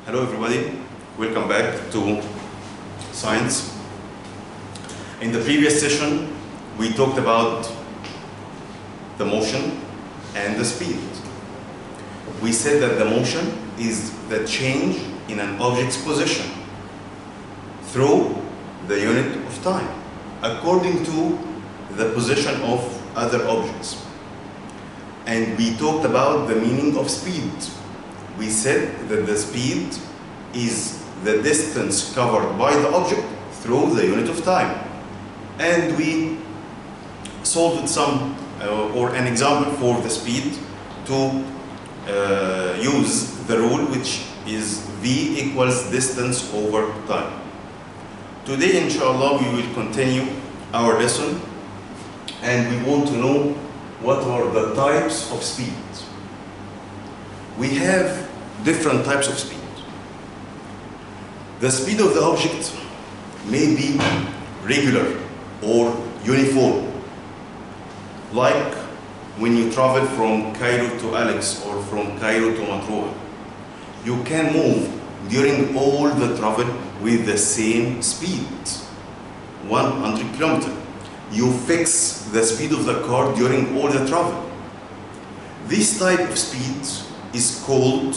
Hello everybody, welcome back to science. In the previous session, we talked about the motion and the speed. We said that the motion is the change in an object's position through the unit of time, according to the position of other objects. And we talked about the meaning of speed. We said that the speed is the distance covered by the object through the unit of time. And we solved some or an example for the speed to use the rule, which is V equals distance over time. Today, inshallah, we will continue our lesson, and we want to know what are the types of speed. We have different types of speed. The speed of the object may be regular or uniform, like when you travel from Cairo to Alex or from Cairo to Matruh. You can move during all the travel with the same speed, 100 km. You fix the speed of the car during all the travel. This type of speed is called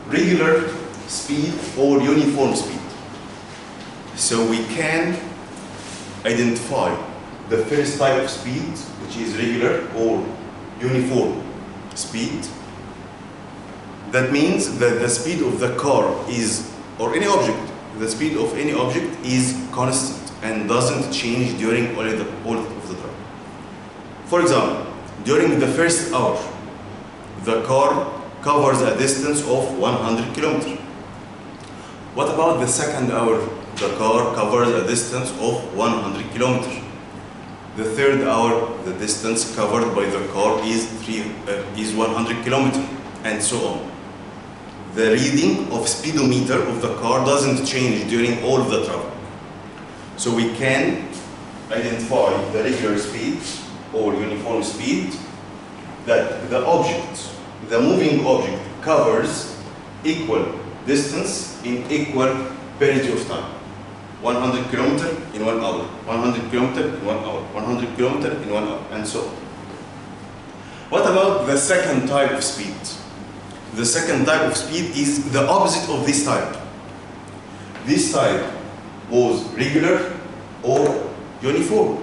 regular speed or uniform speed. So we can identify the first type of speed, which is regular or uniform speed. That means that the speed of the car is, or any object, the speed of any object is constant and doesn't change during all of the travel. For example, during the first hour, the car covers a distance of 100 km. What about the second hour? The car covers a distance of 100 km. The third hour, the distance covered by the car is 100 km, and so on. The reading of speedometer of the car doesn't change during all of the travel. So we can identify the regular speed or uniform speed that the object, the moving object, covers equal distance in equal period of time. 100 km in 1 hour, 100 km in 1 hour, 100 km in 1 hour, and so on. What about the second type of speed? The second type of speed is the opposite of this type. This type was regular or uniform.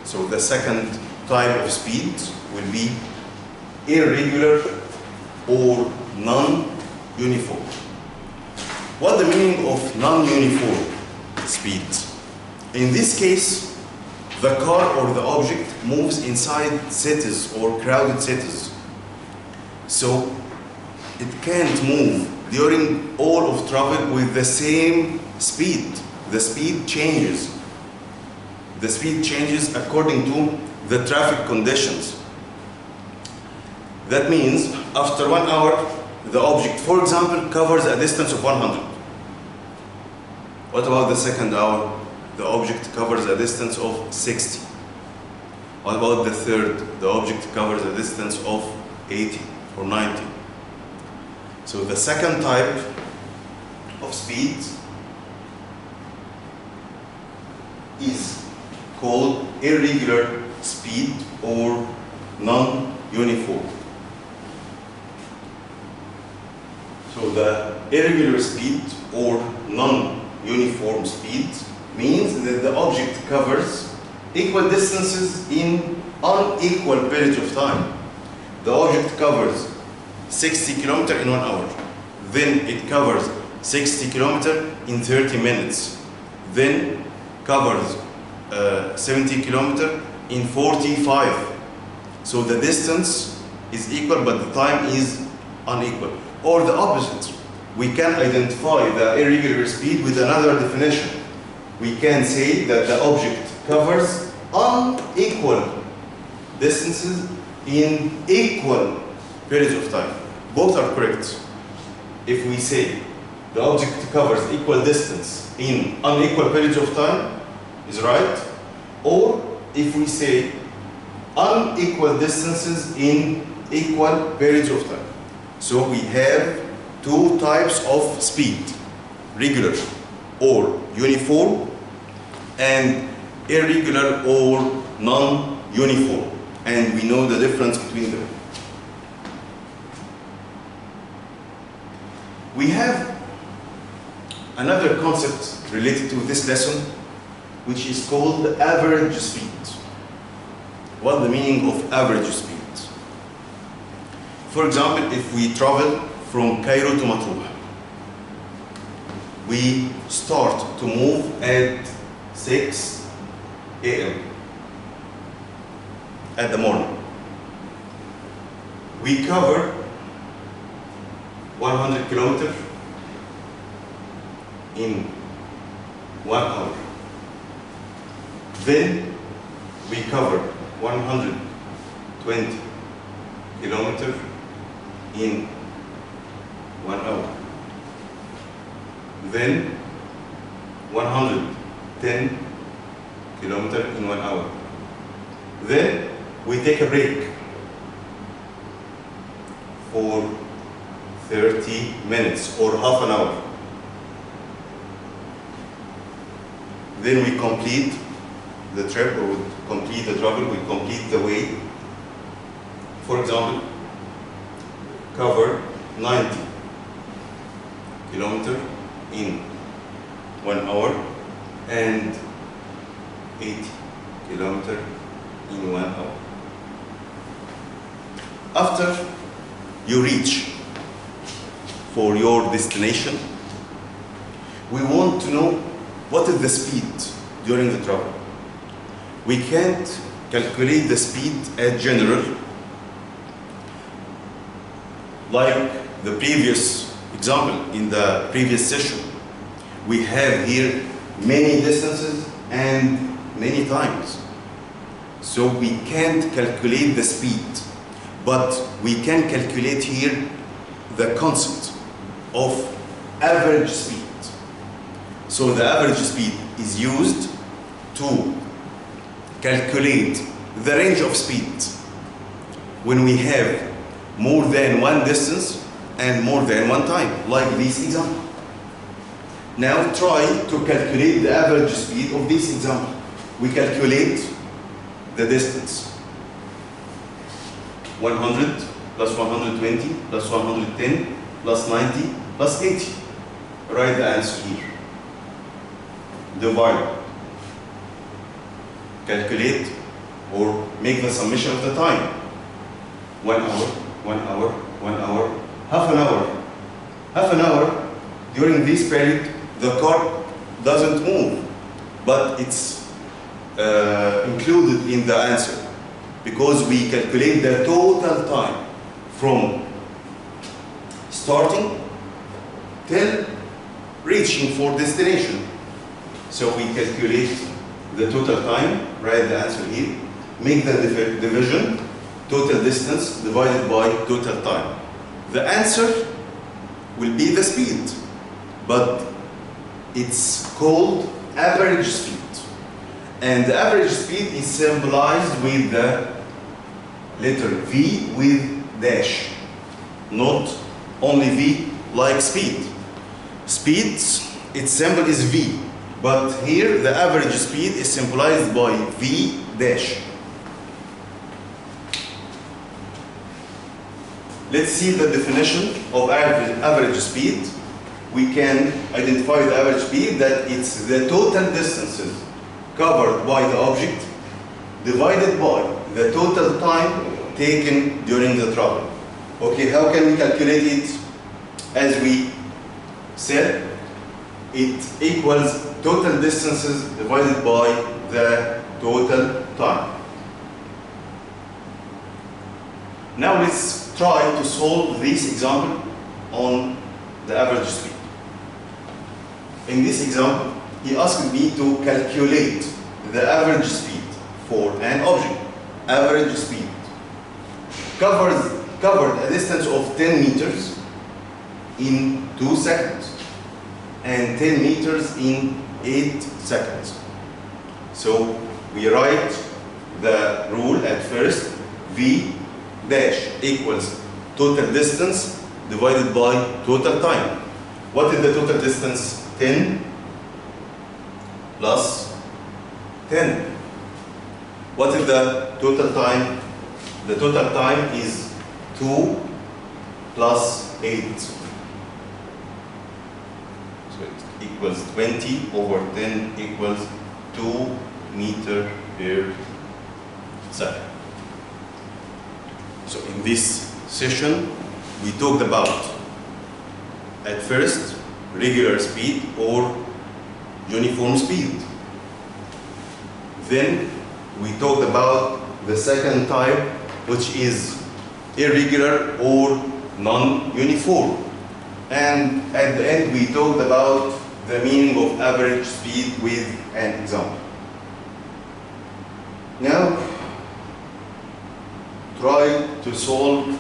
So the second type of speed will be irregular or non-uniform. What the meaning of non-uniform speed? In this case, the car or the object moves inside cities or crowded cities. So it can't move during all of travel with the same speed. The speed changes. The speed changes according to the traffic conditions. That means after 1 hour, the object, for example, covers a distance of 100. What about the second hour? The object covers a distance of 60. What about the third? The object covers a distance of 80 or 90. So the second type of speed is called irregular speed or non-uniform. So the irregular speed or non-uniform speed means that the object covers equal distances in unequal periods of time. The object covers 60 km in 1 hour. Then it covers 60 km in 30 minutes. Then covers 70 km in 45. So the distance is equal, but the time is unequal. Or the opposite. We can identify the irregular speed with another definition. We can say that the object covers unequal distances in equal periods of time. Both are correct. If we say the object covers equal distance in unequal periods of time, is right. Or if we say unequal distances in equal periods of time. So we have two types of speed, regular or uniform, and irregular or non-uniform. And we know the difference between them. We have another concept related to this lesson, which is called average speed. What's the meaning of average speed? For example, if we travel from Cairo to Matruh, we start to move at 6 a.m. at the morning. We cover 100 kilometers in 1 hour. Then we cover 120 kilometers in 1 hour. Then 110 kilometers in 1 hour. Then we take a break for 30 minutes or half an hour. Then we complete the trip, or we complete the travel, we complete the way. For example, cover 90 kilometers in 1 hour and 80 kilometers in 1 hour. After you reach for your destination, we want to know what is the speed during the travel. We can't calculate the speed as general, like the previous example in the previous session. We have here many distances and many times. So we can't calculate the speed, but we can calculate here the concept of average speed. So the average speed is used to calculate the range of speed when we have more than one distance and more than one time, like this example. Now try to calculate the average speed of this example. We calculate the distance. 100 plus 120 plus 110 plus 90 plus 80. Write the answer here. Divide. Calculate or make the summation of the time. 1 hour, 1 hour, 1 hour, half an hour. Half an hour, during this period, the car doesn't move, but it's included in the answer because we calculate the total time from starting till reaching for destination. So we calculate the total time, write the answer here, make the division, total distance divided by total time. The answer will be the speed, but it's called average speed. And the average speed is symbolized with the letter V with dash, not only V like speed. Speed, its symbol is V, but here the average speed is symbolized by V dash. Let's see the definition of average speed. We can identify the average speed that it's the total distances covered by the object divided by the total time taken during the travel. Okay, how can we calculate it? As we said, it equals total distances divided by the total time. Now let's try to solve this example on the average speed. In this example, he asked me to calculate the average speed for an object. Average speed covered a distance of 10 meters in 2 seconds and 10 meters in 8 seconds. So we write the rule at first. V dash equals total distance divided by total time. What is the total distance? 10 plus 10. What is the total time? The total time is 2 plus 8. So it equals 20 over 10 equals 2 meter per second. So in this session, we talked about, at first, regular speed or uniform speed. Then we talked about the second type, which is irregular or non-uniform. And at the end, we talked about the meaning of average speed with an example. Now, try to solve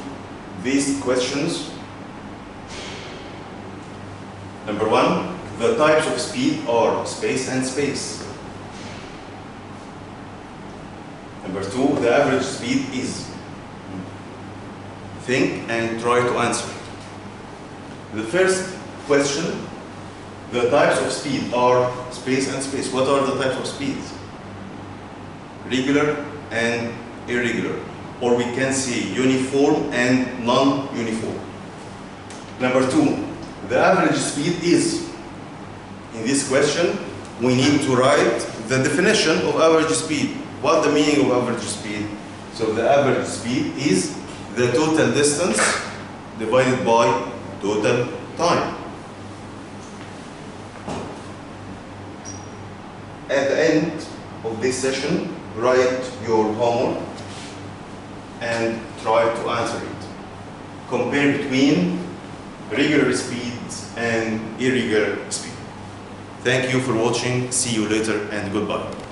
these questions. Number one, the types of speed are space and space. Number two, the average speed is. Think and try to answer it. The first question, the types of speed are space and space. What are the types of speeds? Regular and irregular. Or we can say uniform and non-uniform. Number two, the average speed is. In this question, we need to write the definition of average speed. What the meaning of average speed? So the average speed is the total distance divided by total time. At the end of this session, write your homework and try to answer it. Compare between regular speeds and irregular speed. Thank you for watching. See you later and goodbye.